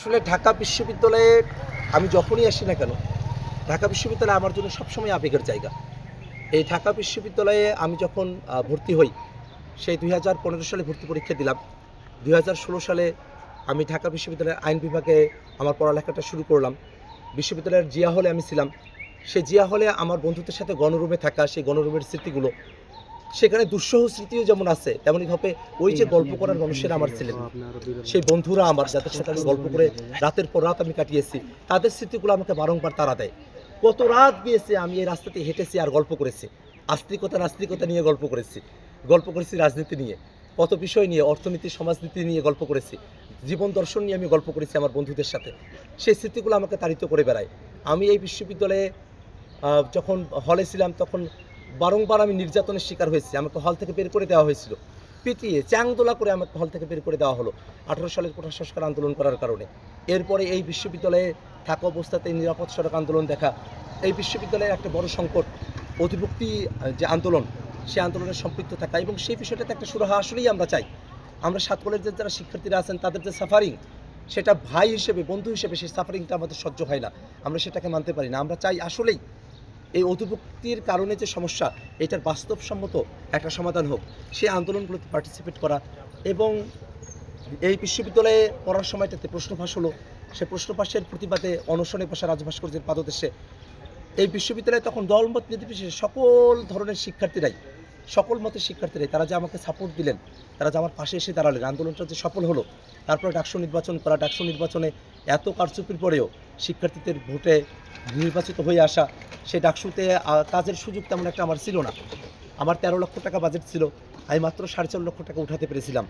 আসলে ঢাকা বিশ্ববিদ্যালয়ে আমি যখনই আসি না কেন, ঢাকা বিশ্ববিদ্যালয় আমার জন্য সবসময় আবেগের জায়গা। এই ঢাকা বিশ্ববিদ্যালয়ে আমি যখন ভর্তি হই, সেই ২০১৫ সালে ভর্তি পরীক্ষা দিলাম। ২০১৬ সালে আমি ঢাকা বিশ্ববিদ্যালয়ের আইন বিভাগে আমার পড়ালেখাটা শুরু করলাম। বিশ্ববিদ্যালয়ের জিয়া হলে আমি ছিলাম। সেই জিয়া হলে আমার বন্ধুদের সাথে গণরুমে থাকা, সেই গণরুমের স্মৃতিগুলো, সেখানে দুঃসহ স্মৃতিও যেমন আছে, তেমনিভাবে ওই যে গল্প করার মানুষেরা আমার ছিলেন, সেই বন্ধুরা আমার যাদের সাথে আমি গল্প করে রাতের পর রাত আমি কাটিয়েছি, তাদের স্মৃতিগুলো আমাকে বারংবার তাড়া দেয়। কত রাত গিয়েছে আমি এই রাস্তাতে হেঁটেছি আর গল্প করেছি, আস্তিকতা নাস্তিকতা নিয়ে গল্প করেছি রাজনীতি নিয়ে, কত বিষয় নিয়ে, অর্থনীতি সমাজনীতি নিয়ে গল্প করেছি, জীবন দর্শন নিয়ে আমি গল্প করেছি আমার বন্ধুদের সাথে। সেই স্মৃতিগুলো আমাকে তাড়িত করে বেড়ায়। আমি এই বিশ্ববিদ্যালয়ে যখন হলে ছিলাম তখন বারংবার আমি নির্যাতনের শিকার হয়েছি। আমাকে হল থেকে বের করে দেওয়া হয়েছিল, পিটিয়ে চ্যাংদোলা করে আমাকে হল থেকে বের করে দেওয়া হলো ১৮ সালের কোটা সংস্কার আন্দোলন করার কারণে। এরপরে এই বিশ্ববিদ্যালয়ে থাকা অবস্থাতে নিরাপদ সড়ক আন্দোলন দেখা, এই বিশ্ববিদ্যালয়ের একটা বড় সংকট অধিভুক্তি যে আন্দোলন, সেই আন্দোলনে সম্পৃক্ত থাকা, এবং সেই বিষয়টাতে একটা সুরাহা আসলেই আমরা চাই। আমরা ৭ কলেজের যারা শিক্ষার্থীরা আছেন তাদের যে সাফারিং, সেটা ভাই হিসেবে, বন্ধু হিসেবে সেই সাফারিংটা আমাদের সহ্য হয় না, আমরা সেটাকে মানতে পারি না। আমরা চাই আসলেই এই অধিভুক্তির কারণে যে সমস্যা, এটার বাস্তবসম্মত একটা সমাধান হোক। সেই আন্দোলনগুলোতে পার্টিসিপেট করা, এবং এই বিশ্ববিদ্যালয়ে পড়ার সময়টাতে প্রশ্ন ফাঁস হলো, সে প্রশ্ন ফাঁসের প্রতিবাদে অনশনে বসা রাজভাস্কর্যের পাদদেশে এই বিশ্ববিদ্যালয়ে তখন দলমত নির্বিশেষে সকল ধরনের শিক্ষার্থীরাই, সকল মতের শিক্ষার্থীরাই, তারা যে আমাকে সাপোর্ট দিলেন, তারা যে আমার পাশে এসে দাঁড়ালেন, আন্দোলনটা যে সফল হলো। তারপরে ডাকসু নির্বাচন করা, ডাকসু নির্বাচনে এত কারচুপির পরেও শিক্ষার্থীদের ভোটে নির্বাচিত হয়ে আসা, সেই ডাকসুতে কাজের সুযোগ তেমন একটা আমার ছিল না। আমার ১৩ লক্ষ টাকা বাজেট ছিল, আমি মাত্র ৪.৫ লক্ষ টাকা উঠাতে পেরেছিলাম।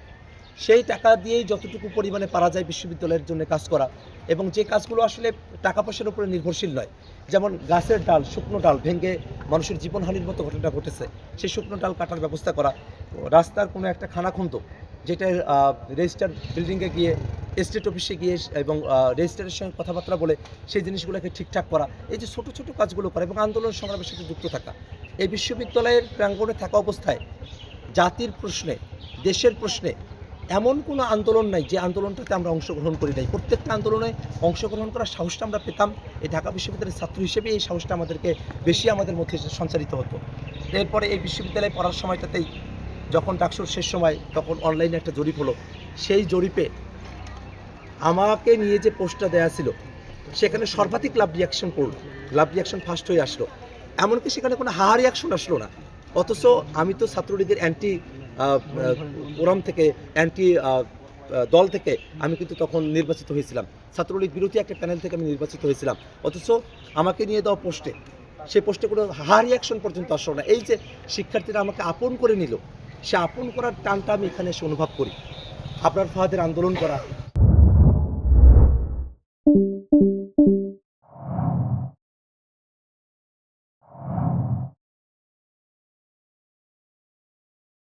সেই টাকা দিয়েই যতটুকু পরিমাণে পারা যায় বিশ্ববিদ্যালয়ের জন্য কাজ করা, এবং যে কাজগুলো আসলে টাকা পয়সার উপরে নির্ভরশীল নয়, যেমন গাছের ডাল, শুকনো ডাল ভেঙে মানুষের জীবনহানির মতো ঘটনা ঘটেছে, সেই শুকনো ডাল কাটার ব্যবস্থা করা, রাস্তার কোনো একটা খানাখন্দ যেটা রেজিস্টার বিল্ডিংয়ে গিয়ে, এস্টেট অফিসে গিয়ে এবং রেজিস্ট্রারের সঙ্গে কথাবার্তা বলে সেই জিনিসগুলোকে ঠিকঠাক করা, এই যে ছোটো ছোটো কাজগুলো করা এবং আন্দোলন সংগ্রামের সাথে যুক্ত থাকা। এই বিশ্ববিদ্যালয়ের প্রাঙ্গণে থাকা অবস্থায় জাতির প্রশ্নে, দেশের প্রশ্নে এমন কোনো আন্দোলন নাই যে আন্দোলনটাতে আমরা অংশগ্রহণ করি নাই। প্রত্যেকটা আন্দোলনে অংশগ্রহণ করার সাহসটা আমরা পেতাম। এই ঢাকা বিশ্ববিদ্যালয়ের ছাত্র হিসেবে এই সাহসটা আমাদেরকে বেশি আমাদের মধ্যে সঞ্চারিত হতো। এরপরে এই বিশ্ববিদ্যালয়ে পড়ার সময়টাতেই যখন ডাকসুর শেষ সময়, তখন অনলাইনে একটা জরিপ হলো। সেই জরিপে আমাকে নিয়ে যে পোস্টটা দেওয়া ছিল, সেখানে সর্বাধিক লাভ রিয়াকশন পড়ল, লাভ রিয়াকশন ফার্স্ট হয়ে আসলো। এমনকি সেখানে কোনো হাহা রিয়াকশন আসলো না। অথচ আমি তো ছাত্রলীগের অ্যান্টি ফোরাম থেকে, অ্যান্টি দল থেকে আমি কিন্তু তখন নির্বাচিত হয়েছিলাম, ছাত্রলীগ বিরোধী একটা প্যানেল থেকে আমি নির্বাচিত হয়েছিলাম। অথচ আমাকে নিয়ে দেওয়া পোস্টে, সেই পোস্টে কোনো হাহা রিয়াকশন পর্যন্ত আসলো না। এই যে শিক্ষার্থীরা আমাকে আপন করে নিল, সে আপন করার টানটা আমি এখানে এসে অনুভব করি। আবরার ফাহাদের আন্দোলন করা,